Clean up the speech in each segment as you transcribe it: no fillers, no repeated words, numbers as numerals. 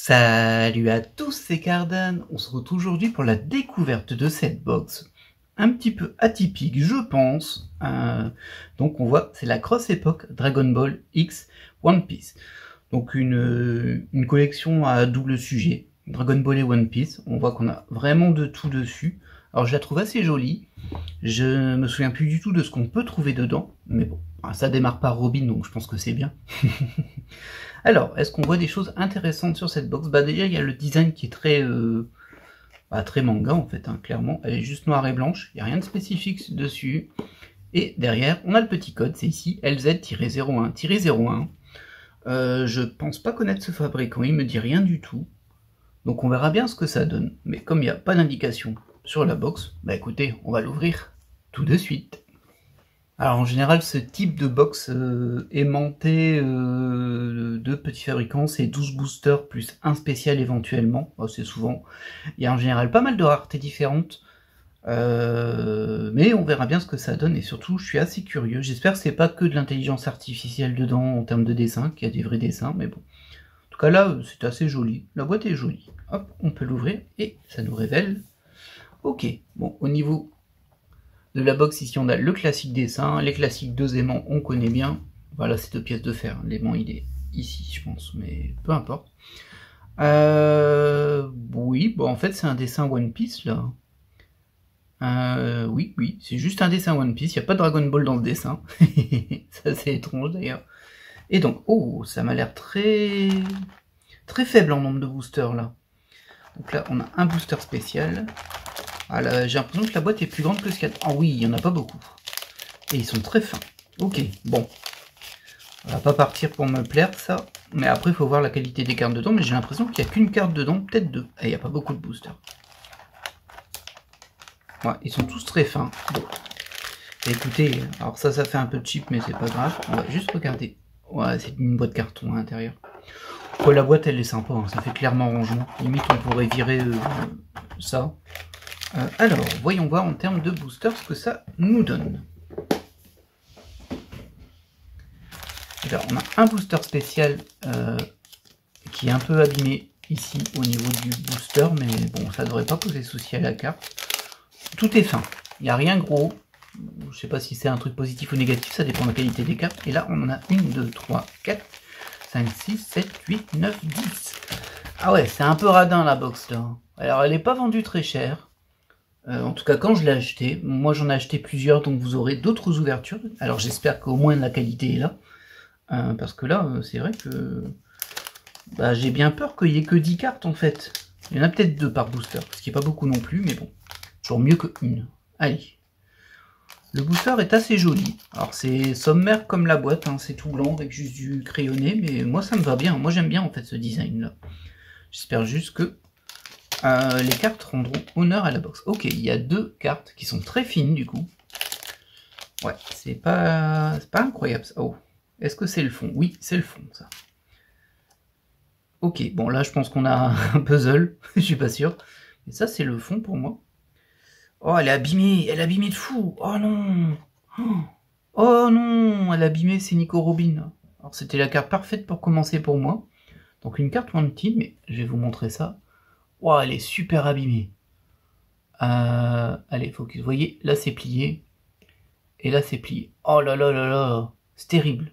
Salut à tous, c'est Cardan. On se retrouve aujourd'hui pour la découverte de cette box. Un petit peu atypique, je pense. Donc on voit, c'est la Cross Epoch Dragon Ball X One Piece. Donc une collection à double sujet, Dragon Ball et One Piece. On voit qu'on a vraiment de tout dessus. Alors je la trouve assez jolie. Je me souviens plus du tout de ce qu'on peut trouver dedans. Mais bon, ça démarre par Robin, donc je pense que c'est bien. Alors, est-ce qu'on voit des choses intéressantes sur cette box? Bah déjà, il y a le design qui est très manga en fait, hein, clairement. Elle est juste noire et blanche, il n'y a rien de spécifique dessus. Et derrière, on a le petit code, c'est ici LZ-01-01. Je pense pas connaître ce fabricant, il me dit rien du tout. Donc on verra bien ce que ça donne. Mais comme il n'y a pas d'indication sur la box, bah écoutez, on va l'ouvrir tout de suite. Alors en général, ce type de box aimanté de petits fabricants, c'est 12 boosters plus un spécial éventuellement. C'est souvent. Il y a en général pas mal de raretés différentes. Mais on verra bien ce que ça donne et surtout je suis assez curieux. J'espère que c'est pas que de l'intelligence artificielle dedans en termes de dessin, qu'il y a des vrais dessins, mais bon. En tout cas là, c'est assez joli. La boîte est jolie. Hop, on peut l'ouvrir et ça nous révèle. Ok, bon, au niveau de la box, ici on a le classique dessin, les classiques 2 aimants, on connaît bien. Voilà, c'est 2 pièces de fer. L'aimant il est ici, je pense, mais peu importe. Oui, bon en fait c'est un dessin One Piece là. Oui, c'est juste un dessin One Piece, il n'y a pas de Dragon Ball dans le dessin. Ça c'est étrange d'ailleurs. Et donc, oh, ça m'a l'air très faible en nombre de boosters là. Donc là on a un booster spécial. Ah, j'ai l'impression que la boîte est plus grande que ce qu'il y a. Ah oui, il n'y en a pas beaucoup. Et ils sont très fins. Ok, bon. On va pas partir pour me plaire, ça. Mais après, il faut voir la qualité des cartes dedans. Mais j'ai l'impression qu'il n'y a qu'une carte dedans, peut-être 2. Et il n'y a pas beaucoup de boosters. Ouais, ils sont tous très fins. Bon. Écoutez, alors ça fait un peu cheap, mais c'est pas grave. On va juste regarder. Ouais, c'est une boîte carton à l'intérieur. Ouais, la boîte, elle est sympa. Hein. Ça fait clairement rangement. Limite, on pourrait virer ça. Alors, voyons voir en termes de booster ce que ça nous donne. Alors, on a un booster spécial qui est un peu abîmé ici au niveau du booster, mais bon, ça devrait pas poser souci à la carte. Tout est fin, il n'y a rien gros. Je sais pas si c'est un truc positif ou négatif, ça dépend de la qualité des cartes. Et là, on en a 1, 2, 3, 4, 5, 6, 7, 8, 9, 10. Ah ouais, c'est un peu radin la box là. Alors, elle n'est pas vendue très cher. En tout cas, quand je l'ai acheté, moi j'en ai acheté plusieurs, donc vous aurez d'autres ouvertures. Alors j'espère qu'au moins la qualité est là. Parce que là, c'est vrai que j'ai bien peur qu'il n'y ait que 10 cartes en fait. Il y en a peut-être 2 par booster, ce qui n'est pas beaucoup non plus, mais bon, toujours mieux que une. Allez. Le booster est assez joli. Alors c'est sommaire comme la boîte, hein, c'est tout blanc avec juste du crayonné, mais moi ça me va bien. Moi j'aime bien en fait ce design là. J'espère juste que les cartes rendront honneur à la box. Ok, il y a 2 cartes qui sont très fines du coup. Ouais, c'est pas incroyable ça. Oh, est-ce que c'est le fond? Oui, c'est le fond ça. Ok, bon là je pense qu'on a un puzzle, je suis pas sûr. Mais ça c'est le fond pour moi. Oh, elle est abîmée de fou. Oh non. Oh non, elle est abîmée, c'est Nico Robin. Alors c'était la carte parfaite pour commencer pour moi. Donc une carte Wanted, mais je vais vous montrer ça. Wow, elle est super abîmée. Allez, focus. Vous voyez, là c'est plié. Et là c'est plié. Oh là là là là. C'est terrible.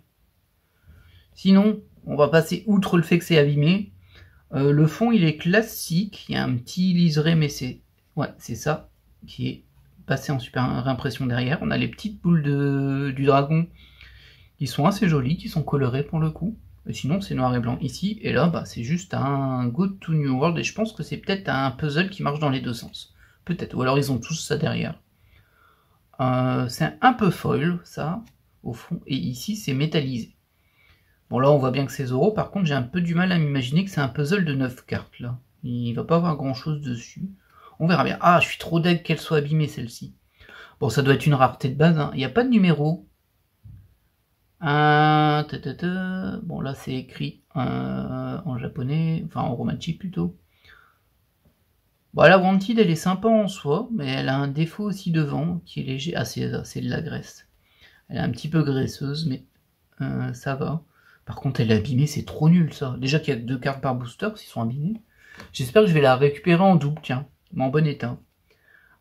Sinon, on va passer outre le fait que c'est abîmé. Le fond, il est classique. Il y a un petit liseré, mais c'est... Ouais, c'est ça. Qui est passé en super impression derrière. On a les petites boules du dragon. Qui sont assez jolies, qui sont colorées pour le coup. Et sinon, c'est noir et blanc ici, et là, c'est juste un Go to New World, et je pense que c'est peut-être un puzzle qui marche dans les deux sens. Peut-être, ou alors ils ont tous ça derrière. C'est un peu foil, ça, au fond, et ici, c'est métallisé. Bon, là, on voit bien que c'est Zoro, par contre, j'ai un peu du mal à m'imaginer que c'est un puzzle de 9 cartes, là. Il va pas avoir grand-chose dessus. On verra bien. Ah, je suis trop deg qu'elle soit abîmée, celle-ci. Bon, ça doit être une rareté de base, hein. Il n'y a pas de numéro. Bon là c'est écrit en japonais, enfin en romanchi plutôt. Bon la Wanted elle est sympa en soi, mais elle a un défaut aussi devant qui est léger. Ah c'est de la graisse. Elle est un petit peu graisseuse mais ça va. Par contre, elle est abîmée, c'est trop nul ça. Déjà qu'il y a 2 cartes par booster s'ils sont abîmés. J'espère que je vais la récupérer en double, tiens, mais en bon état.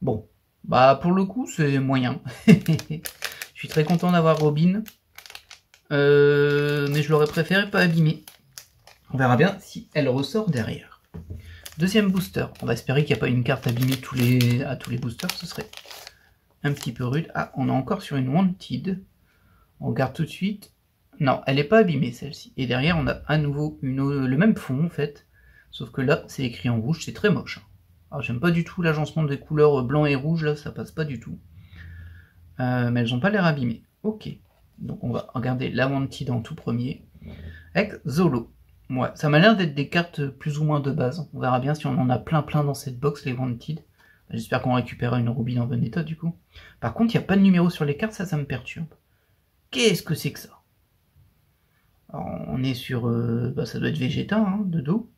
Bon, bah pour le coup, c'est moyen. Je suis très content d'avoir Robin. Mais je l'aurais préféré pas abîmer. On verra bien si elle ressort derrière. Deuxième booster. On va espérer qu'il n'y a pas une carte abîmée à tous les boosters. Ce serait un petit peu rude. Ah, on est encore sur une Wanted. On regarde tout de suite. Non, elle n'est pas abîmée celle-ci. Et derrière, on a à nouveau le même fond en fait. Sauf que là, c'est écrit en rouge. C'est très moche. Alors, j'aime pas du tout l'agencement des couleurs blanc et rouge. Là, ça passe pas du tout. Mais elles n'ont pas l'air abîmées. Ok. Donc on va regarder la Wanted en tout premier. Avec Zolo. Ouais, ça m'a l'air d'être des cartes plus ou moins de base. On verra bien si on en a plein dans cette box, les Wanted. J'espère qu'on récupérera une Robin en bon état du coup. Par contre, il n'y a pas de numéro sur les cartes, ça me perturbe. Qu'est-ce que c'est que ça? Alors, on est sur... ça doit être Vegeta, hein, de dos.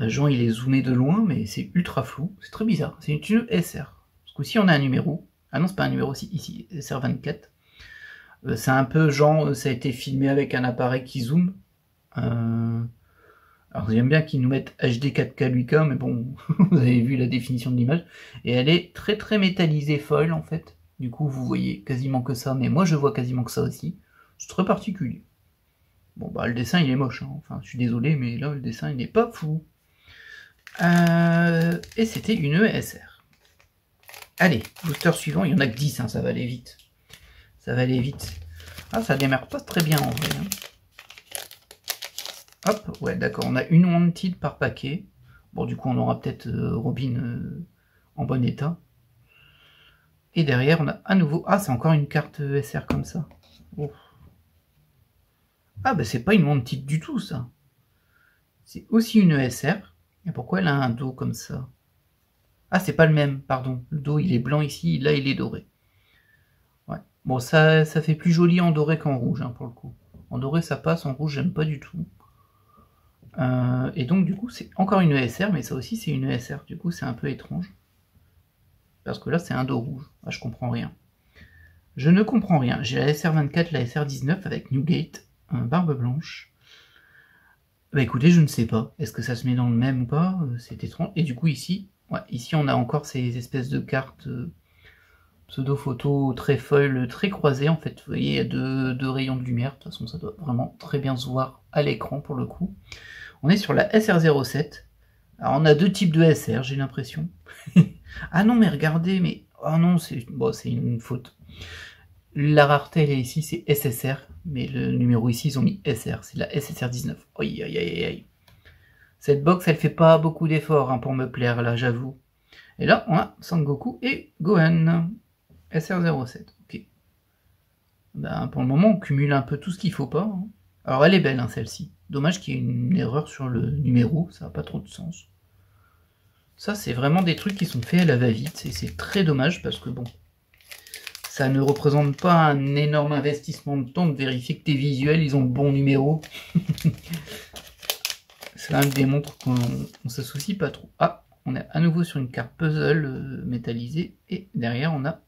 Jean, il est zoomé de loin, mais c'est ultra flou. C'est très bizarre. C'est une SR. Ce coup-ci, on a un numéro. Ah non, c'est pas un numéro ici, SR24. C'est un peu genre, ça a été filmé avec un appareil qui zoome. Alors j'aime bien qu'ils nous mettent HD 4K 8K, mais bon, vous avez vu la définition de l'image. Et elle est très métallisée foil en fait. Du coup, vous voyez quasiment que ça, mais moi je vois quasiment que ça aussi. C'est très particulier. Bon bah le dessin il est moche, hein. Enfin je suis désolé, mais là le dessin il n'est pas fou. Et c'était une ESR. Allez, booster suivant, il y en a que 10, hein, ça va aller vite. Ça va aller vite. Ah, ça démarre pas très bien en vrai. Hein. Hop, ouais, d'accord, on a une Wanted par paquet. Bon, du coup, on aura peut-être Robin en bon état. Et derrière, on a à nouveau... Ah, c'est encore une carte SR comme ça. Oh. Ah, bah c'est pas une Wanted du tout, ça. C'est aussi une SR. Et pourquoi elle a un dos comme ça? Ah, c'est pas le même, pardon. Le dos, il est blanc ici, là, il est doré. Ouais. Bon, ça fait plus joli en doré qu'en rouge, hein, pour le coup. En doré, ça passe, en rouge, j'aime pas du tout. Et donc, du coup, c'est encore une ESR, mais ça aussi, c'est une ESR. Du coup, c'est un peu étrange. Parce que là, c'est un dos rouge. Ah, je comprends rien. Je ne comprends rien. J'ai la SR24, la SR19 avec Newgate, barbe blanche. Bah écoutez, je ne sais pas. Est-ce que ça se met dans le même ou pas? C'est étrange. Et du coup, ici, ouais, ici, on a encore ces espèces de cartes pseudo-photo très foil, très croisées. En fait, vous voyez, il y a deux rayons de lumière. De toute façon, ça doit vraiment très bien se voir à l'écran pour le coup. On est sur la SR07. Alors, on a deux types de SR, j'ai l'impression. Ah non, mais regardez, mais... Oh non, c'est une faute. La rareté, elle est ici, c'est SSR. Mais le numéro ici, ils ont mis SR. C'est la SSR19. Aïe, aïe, aïe, aïe. Cette box, elle fait pas beaucoup d'efforts hein, pour me plaire, là, j'avoue. Et là, on a Sangoku et Gohan. SR07, ok. Ben, pour le moment, on cumule un peu tout ce qu'il faut pas. Hein. Alors, elle est belle, hein, celle-ci. Dommage qu'il y ait une erreur sur le numéro, ça n'a pas trop de sens. Ça, c'est vraiment des trucs qui sont faits à la va-vite, et c'est très dommage parce que, bon, ça ne représente pas un énorme investissement de temps de vérifier que tes visuels, ils ont le bon numéro. Cela démontre qu'on ne se soucie pas trop. Ah, on est à nouveau sur une carte puzzle métallisée, et derrière, on a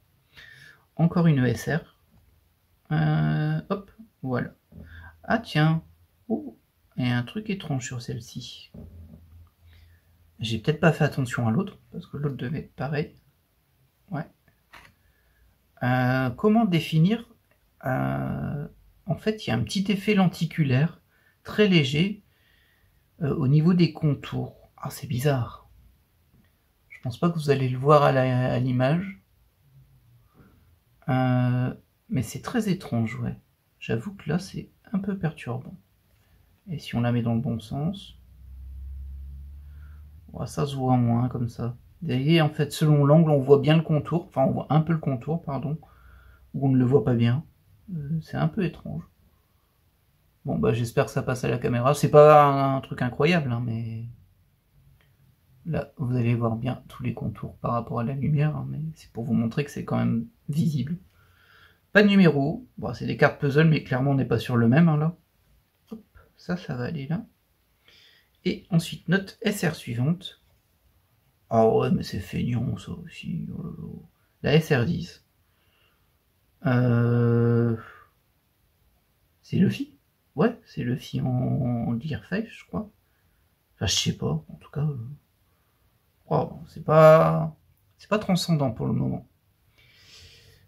encore une ESR. Hop, voilà. Ah tiens, oh, il y a un truc étrange sur celle-ci. J'ai peut-être pas fait attention à l'autre, parce que l'autre devait être pareil. Ouais. Comment définir En fait, il y a un petit effet lenticulaire, très léger, au niveau des contours. Ah, c'est bizarre. Je pense pas que vous allez le voir à l'image. Mais c'est très étrange, ouais. J'avoue que là, c'est un peu perturbant. Et si on la met dans le bon sens... Ouais, ça se voit moins comme ça. Vous voyez, en fait, selon l'angle, on voit bien le contour. Enfin, on voit un peu le contour, pardon. Ou on ne le voit pas bien. C'est un peu étrange. Bon, bah j'espère que ça passe à la caméra. C'est pas un truc incroyable, hein, mais... Là, vous allez voir bien tous les contours par rapport à la lumière. Hein, mais c'est pour vous montrer que c'est quand même visible. Pas de numéro. Bon, c'est des cartes puzzle, mais clairement, on n'est pas sur le même, hein, là. Hop, ça va aller là. Et ensuite, notre SR suivante. Ah ouais, mais c'est feignant ça aussi. Oh là là. La SR10. C'est Luffy. Ouais, c'est Luffy en Gearfight, je crois. Enfin, je sais pas, en tout cas... Oh, c'est pas transcendant pour le moment.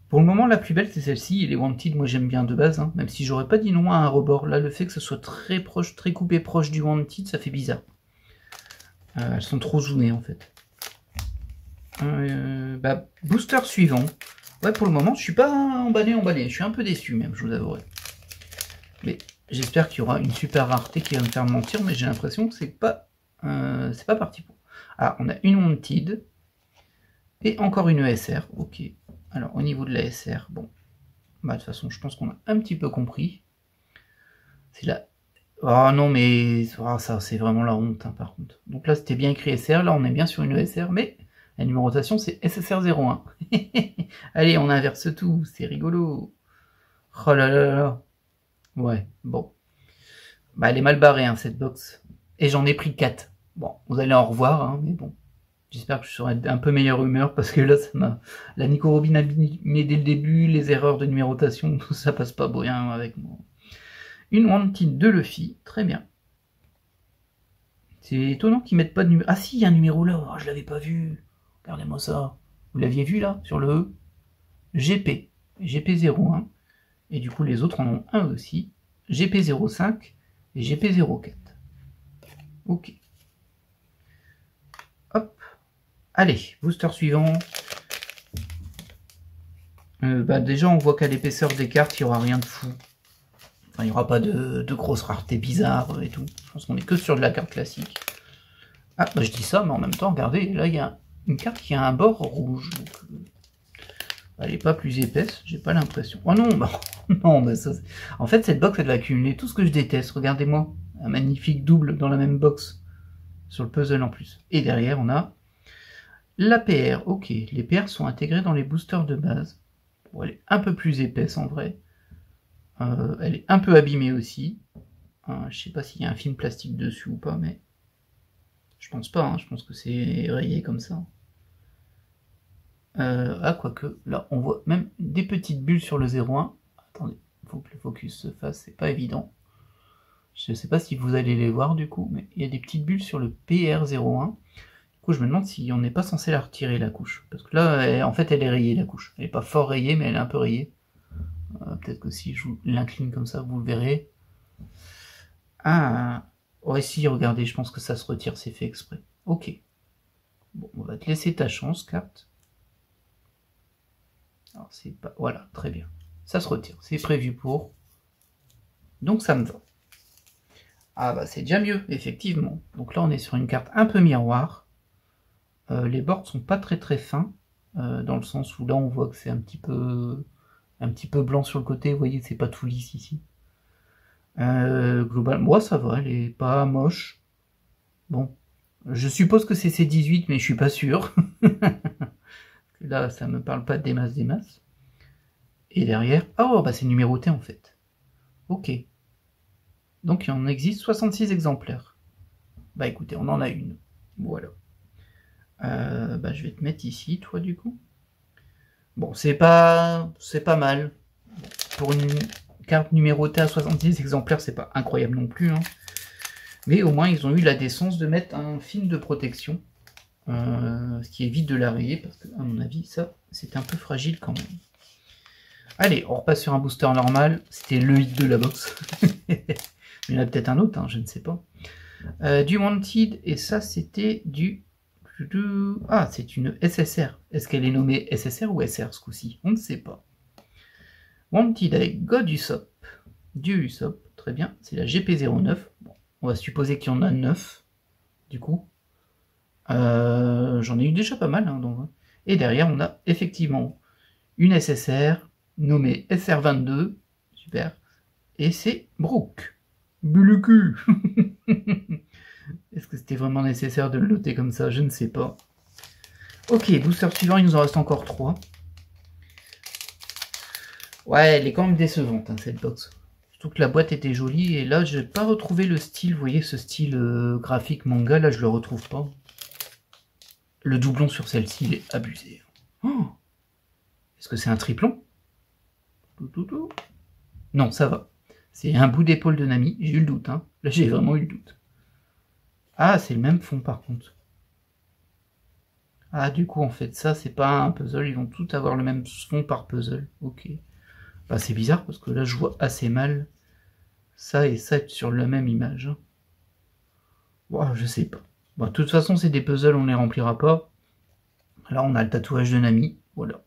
Pour le moment, la plus belle, c'est celle-ci. Et les Wanted, moi, j'aime bien de base, hein, même si j'aurais pas dit non à un rebord. Là, le fait que ce soit très proche, très coupé proche du Wanted, ça fait bizarre. Elles sont trop zoonées, en fait. Booster suivant. Ouais, pour le moment, je suis pas emballé. Je suis un peu déçu, même, je vous avouerai. Mais j'espère qu'il y aura une super rareté qui va me faire mentir, mais j'ai l'impression que c'est pas parti pour. Ah, on a une Wanted. Et encore une ESR, ok. Alors, au niveau de la SR, bon. Bah, de toute façon, je pense qu'on a un petit peu compris. C'est là. Oh non, mais ça, c'est vraiment la honte, hein, par contre. Donc là, c'était bien écrit SR. Là, on est bien sur une ESR, mais la numérotation, c'est SSR01. Allez, on inverse tout. C'est rigolo. Oh là là là. Ouais, bon. Bah, elle est mal barrée, hein, cette box. Et j'en ai pris 4. Bon, vous allez en revoir, hein, mais bon. J'espère que je serai un peu meilleure humeur parce que là, ça m'a. La Nico Robin a mis dès le début, les erreurs de numérotation, tout ça passe pas bien avec moi. Une Wanted de Luffy, très bien. C'est étonnant qu'ils mettent pas de numéro. Ah si, il y a un numéro là, oh, je l'avais pas vu. Regardez-moi ça. Vous l'aviez vu là, sur le E GP. GP01. Et du coup, les autres en ont un aussi. GP05 et GP04. Ok. Hop. Allez, booster suivant. Déjà, on voit qu'à l'épaisseur des cartes, il n'y aura rien de fou. Enfin, il n'y aura pas de grosses raretés bizarres et tout. Je pense qu'on est que sur de la carte classique. Ah, bah je dis ça, mais en même temps, regardez, là, il y a une carte qui a un bord rouge. Donc, elle n'est pas plus épaisse, j'ai pas l'impression. Oh non, bah, non, bah ça... En fait, cette box, elle va accumuler tout ce que je déteste. Regardez-moi, un magnifique double dans la même box. Sur le puzzle en plus. Et derrière, on a la PR. Ok, les PR sont intégrés dans les boosters de base. Bon, elle est un peu plus épaisse en vrai. Elle est un peu abîmée aussi. Je sais pas s'il y a un film plastique dessus ou pas, mais je pense pas. Je pense que c'est rayé comme ça. Quoique, là, on voit même des petites bulles sur le 01. Attendez, il faut que le focus se fasse, c'est pas évident. Je sais pas si vous allez les voir du coup, mais il y a des petites bulles sur le PR01. Du coup, je me demande si on n'est pas censé la retirer, la couche. Parce que là, en fait, elle est rayée, la couche. Elle est pas fort rayée, mais elle est un peu rayée. Peut-être que si je l'incline comme ça, vous le verrez. Ah, ouais, si, regardez, je pense que ça se retire, c'est fait exprès. Ok. Bon, on va te laisser ta chance, carte. Alors, c'est pas... Voilà, très bien. Ça se retire, c'est prévu pour. Donc, ça me va. Ah, bah, c'est déjà mieux, effectivement. Donc là, on est sur une carte un peu miroir. Les bords sont pas très très fins, dans le sens où là, on voit que c'est un petit peu blanc sur le côté. Vous voyez, c'est pas tout lisse ici. Globalement, moi, ça va, elle est pas moche. Bon, je suppose que c'est C18, mais je suis pas sûr. Là, ça me parle pas des masses. Et derrière, oh, bah c'est numéroté en fait. Ok. Donc il en existe 66 exemplaires. Bah écoutez, on en a une. Voilà. Je vais te mettre ici, toi, du coup. Bon, c'est pas mal. Pour une carte numérotée à 66 exemplaires, c'est pas incroyable non plus. Mais au moins, ils ont eu la décence de mettre un film de protection. Ce qui évite de la rayer, parce que, à mon avis, ça, c'est un peu fragile quand même. Allez, on repasse sur un booster normal. C'était le hit de la box. Il y en a peut-être un autre, je ne sais pas. Du Wanted, et ça, c'était du... Ah, c'est une SSR. Est-ce qu'elle est nommée SSR ou SR ce coup-ci? On ne sait pas. Wanted avec God Usopp. Du Usopp, très bien. C'est la GP09. Bon, on va supposer qu'il y en a 9, du coup. J'en ai eu déjà pas mal. Donc... Et derrière, on a effectivement une SSR nommée SR22. Super. Et c'est Brook. Buluku. Est-ce que c'était vraiment nécessaire de le noter comme ça? Je ne sais pas. Ok, booster suivant, il nous en reste encore 3. Ouais, elle est quand même décevante, cette box. Surtout que la boîte était jolie, et là, je n'ai pas retrouvé le style. Vous voyez, ce style graphique manga, là, je le retrouve pas. Le doublon sur celle-ci, il est abusé. Oh, est-ce que c'est un triplon? Non, ça va. C'est un bout d'épaule de Nami. J'ai eu le doute, hein. Là, j'ai vraiment eu le doute. Ah, c'est le même fond, par contre. Ah, du coup, en fait, ça, c'est pas un puzzle. Ils vont tous avoir le même fond par puzzle. Ok. Bah, c'est bizarre, parce que là, je vois assez mal ça et ça être sur la même image. Bon, je sais pas. Bon, de toute façon, c'est des puzzles, on les remplira pas. Là, on a le tatouage de Nami. Voilà.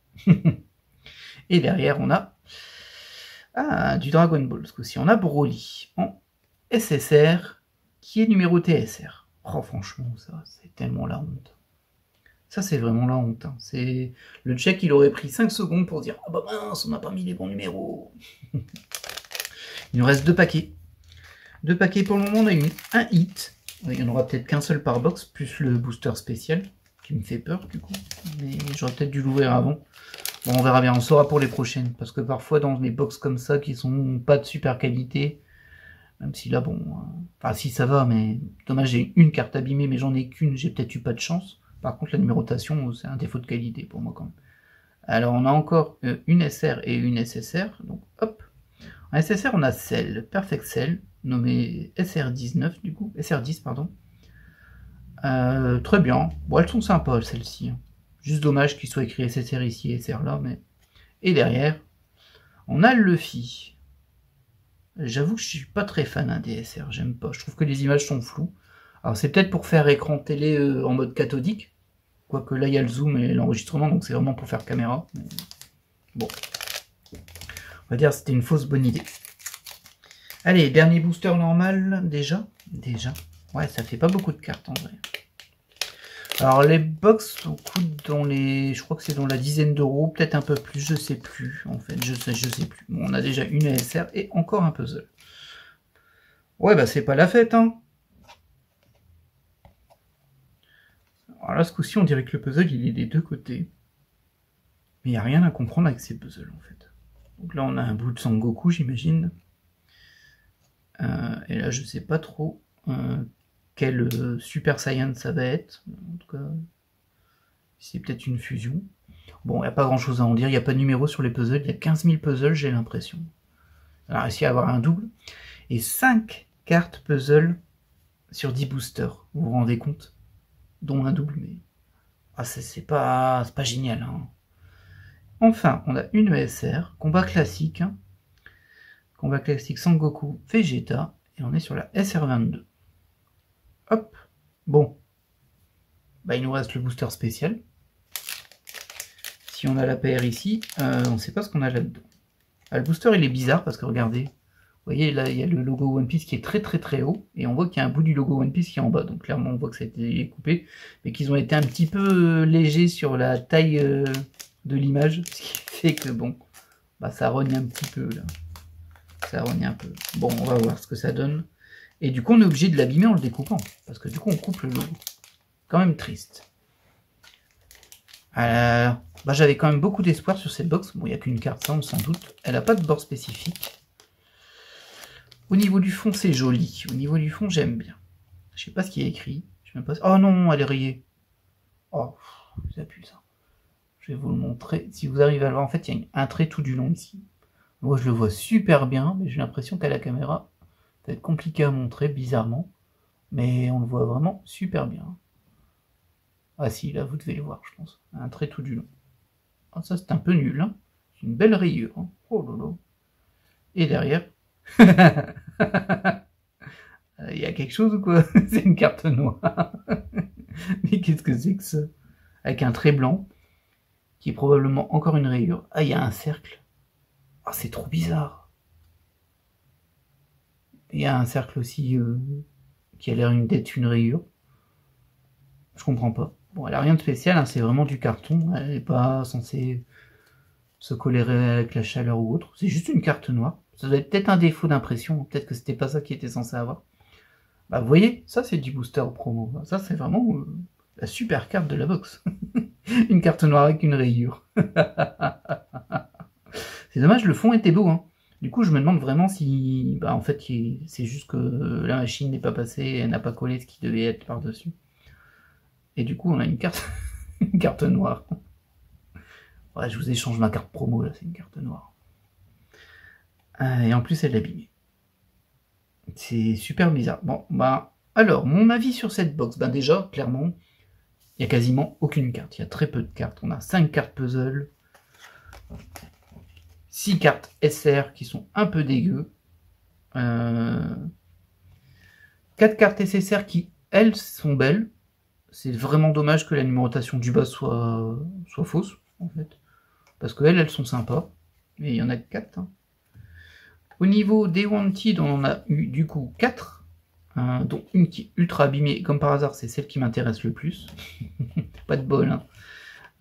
Et derrière, on a du Dragon Ball. Parce que si on a Broly en SSR, qui est numéroté SR. Oh, franchement, ça, c'est tellement la honte. Ça, c'est vraiment la honte. Hein. C'est le check, il aurait pris 5 secondes pour dire « Ah bah mince, on n'a pas mis les bons numéros !» Il nous reste 2 paquets. 2 paquets pour le moment, on a eu un hit. Il n'y en aura peut-être qu'un seul par box, plus le booster spécial, qui me fait peur du coup. Mais j'aurais peut-être dû l'ouvrir avant. Bon, on verra bien, on saura pour les prochaines. Parce que parfois, dans des box comme ça, qui sont pas de super qualité, même si là, bon... Enfin, si ça va, mais dommage, j'ai une carte abîmée, mais j'en ai qu'une, j'ai peut-être eu pas de chance. Par contre, la numérotation, c'est un défaut de qualité pour moi quand même. Alors, on a encore une SR et une SSR. Donc, hop. En SSR, on a Cell, Perfect Cell, nommé SR19 du coup. SR10, pardon. Très bien. Bon, elles sont sympas, celles-ci. Juste dommage qu'il soit écrit SSR ici et SR là. Mais... Et derrière, on a le Luffy. J'avoue que je suis pas très fan des SR. J'aime pas. Je trouve que les images sont floues. Alors, c'est peut-être pour faire écran télé en mode cathodique. Quoique là, il y a le zoom et l'enregistrement, donc c'est vraiment pour faire caméra. Mais... Bon. On va dire que c'était une fausse bonne idée. Allez, dernier booster normal, déjà. Ouais, ça fait pas beaucoup de cartes, en vrai. Alors, les box coûtent dans les... Je crois que c'est dans la dizaine d'euros, peut-être un peu plus, je sais plus. En fait, je sais plus. Bon, on a déjà une ASR et encore un puzzle. Ouais, bah c'est pas la fête, hein. Alors là, ce coup-ci, on dirait que le puzzle, il est des deux côtés. Mais il n'y a rien à comprendre avec ces puzzles, en fait. Donc là, on a un bout de Sangoku, j'imagine. Et là, je sais pas trop quel Super Saiyan ça va être. En tout cas, c'est peut-être une fusion. Bon, il n'y a pas grand-chose à en dire. Il n'y a pas de numéro sur les puzzles. Il y a 15 000 puzzles, j'ai l'impression. On a réussi à avoir un double. Et 5 cartes puzzle sur 10 boosters. Vous vous rendez compte? Dont un double, mais... Ah, c'est pas génial, hein. Enfin, on a une ESR, combat classique. Hein. Combat classique Sangoku, Vegeta. Et on est sur la SR22. Hop. Bon. Bah, il nous reste le booster spécial. Si on a la PR ici, on ne sait pas ce qu'on a là-dedans. Ah, le booster, il est bizarre parce que regardez. Vous voyez, là, il y a le logo One Piece qui est très très très haut. Et on voit qu'il y a un bout du logo One Piece qui est en bas. Donc clairement, on voit que ça a été coupé. Mais qu'ils ont été un petit peu légers sur la taille de l'image. Ce qui fait que, bon, bah, ça rogne un petit peu, là. Ça rogne un peu. Bon, on va voir ce que ça donne. Et du coup, on est obligé de l'abîmer en le découpant. Parce que du coup, on coupe le logo. Quand même triste. Alors, bah, j'avais quand même beaucoup d'espoir sur cette box. Bon, il n'y a qu'une carte, ça, on s'en doute. Elle n'a pas de bord spécifique. Au niveau du fond, c'est joli. Au niveau du fond, j'aime bien. Je sais pas ce qu'il y a écrit. Je sais même pas... Oh non, elle est rayée. Oh, ça pue ça. Je vais vous le montrer. Si vous arrivez à le voir, en fait, il y a un trait tout du long ici. Moi, je le vois super bien, mais j'ai l'impression qu'à la caméra, ça va être compliqué à montrer, bizarrement. Mais on le voit vraiment super bien. Ah si, là, vous devez le voir, je pense. Un trait tout du long. Ah, ça, c'est un peu nul. Hein. C'est une belle rayure. Hein. Oh lolo. Et derrière... Il y a quelque chose ou quoi? C'est une carte noire. Mais qu'est-ce que c'est que ça? Avec un trait blanc, qui est probablement encore une rayure. Ah, il y a un cercle. Ah, c'est trop bizarre. Il y a un cercle aussi qui a l'air d'être une rayure. Je comprends pas. Bon, elle a rien de spécial, hein, c'est vraiment du carton. Elle n'est pas censée se coller avec la chaleur ou autre. C'est juste une carte noire. Ça doit être peut-être un défaut d'impression. Peut-être que c'était pas ça qui était censé avoir. Bah, vous voyez, ça c'est du booster promo. Ça c'est vraiment la super carte de la box. Une carte noire avec une rayure. C'est dommage, le fond était beau. Hein. Du coup, je me demande vraiment si... Bah, en fait, c'est juste que la machine n'est pas passée, elle n'a pas collé ce qui devait être par-dessus. Et du coup, on a une carte, une carte noire. Ouais, je vous échange ma carte promo, là, c'est une carte noire. Et en plus, elle est abîmée. C'est super bizarre. Bon, bah, alors, mon avis sur cette box, ben déjà, clairement, il n'y a quasiment aucune carte. Il y a très peu de cartes. On a 5 cartes puzzle, 6 cartes SR qui sont un peu dégueu, 4 cartes SSR qui, elles, sont belles. C'est vraiment dommage que la numérotation du bas soit fausse, en fait. Parce qu'elles sont sympas. Mais il y en a que 4. Hein. Au niveau des Wanted, on en a eu du coup 4. Dont une qui est ultra abîmée. Comme par hasard, c'est celle qui m'intéresse le plus. Pas de bol, hein.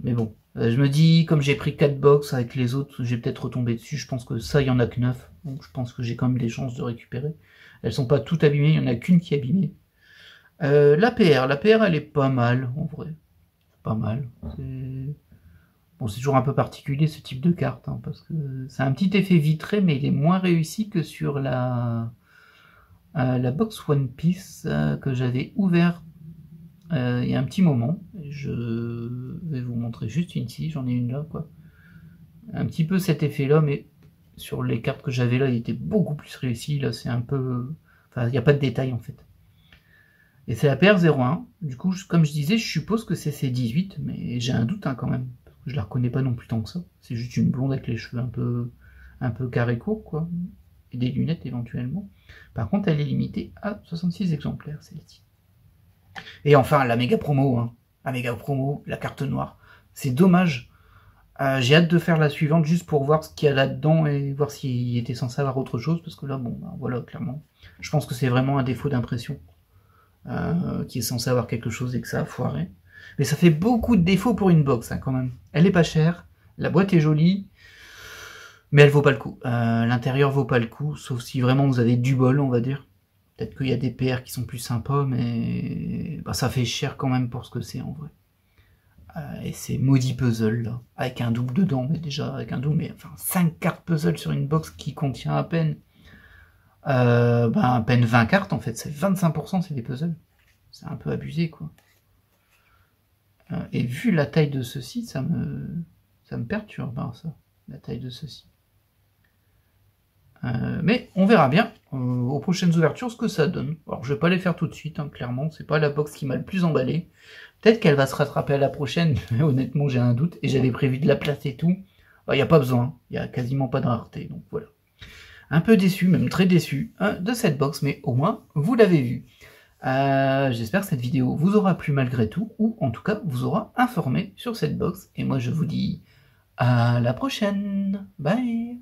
Mais bon. Je me dis, comme j'ai pris 4 box avec les autres, j'ai peut-être retombé dessus. Je pense que ça, il y en a que 9. Donc je pense que j'ai quand même des chances de récupérer. Elles sont pas toutes abîmées, il y en a qu'une qui est abîmée. La PR, elle est pas mal, en vrai. Pas mal. Bon, c'est toujours un peu particulier ce type de carte, hein, parce que c'est un petit effet vitré, mais il est moins réussi que sur la box One Piece que j'avais ouvert il y a un petit moment. Je vais vous montrer juste une ici, j'en ai une là, quoi. Un petit peu cet effet-là, mais sur les cartes que j'avais là, il était beaucoup plus réussi. Là, c'est un peu... Enfin, il n'y a pas de détails, en fait. Et c'est la PR01. Du coup, comme je disais, je suppose que c'est C18, mais j'ai un doute hein, quand même. Parce que je la reconnais pas non plus tant que ça. C'est juste une blonde avec les cheveux un peu carré court, quoi. Et des lunettes éventuellement. Par contre, elle est limitée à 66 exemplaires, celle-ci. Et enfin, la méga promo. Hein. La méga promo, la carte noire. C'est dommage. J'ai hâte de faire la suivante juste pour voir ce qu'il y a là-dedans et voir s'il était censé avoir autre chose. Parce que là, bon, ben, voilà, clairement. Je pense que c'est vraiment un défaut d'impression. Qui est censé avoir quelque chose et que ça a foiré. Mais ça fait beaucoup de défauts pour une box, hein, quand même. Elle est pas chère, la boîte est jolie, mais elle vaut pas le coup. L'intérieur vaut pas le coup, sauf si vraiment vous avez du bol, on va dire. Peut-être qu'il y a des PR qui sont plus sympas, mais bah, ça fait cher quand même pour ce que c'est, en vrai. Et c'est maudit puzzle, là, avec un double dedans, mais déjà avec un double, mais enfin 5 cartes puzzle sur une box qui contient à peine à peine 20 cartes en fait, c'est 25%, c'est des puzzles. C'est un peu abusé quoi. Et vu la taille de ceci, ça me perturbe hein, ça, la taille de ceci. Mais on verra bien aux prochaines ouvertures ce que ça donne. Alors je vais pas les faire tout de suite, hein, clairement, c'est pas la box qui m'a le plus emballé. Peut-être qu'elle va se rattraper à la prochaine, mais honnêtement j'ai un doute, et j'avais prévu de la placer et tout. Il n'y a pas besoin, il n'y a quasiment pas de rareté, donc voilà. Un peu déçu, même très déçu de cette box, mais au moins vous l'avez vu. J'espère que cette vidéo vous aura plu malgré tout, ou en tout cas vous aura informé sur cette box. Et moi je vous dis à la prochaine. Bye.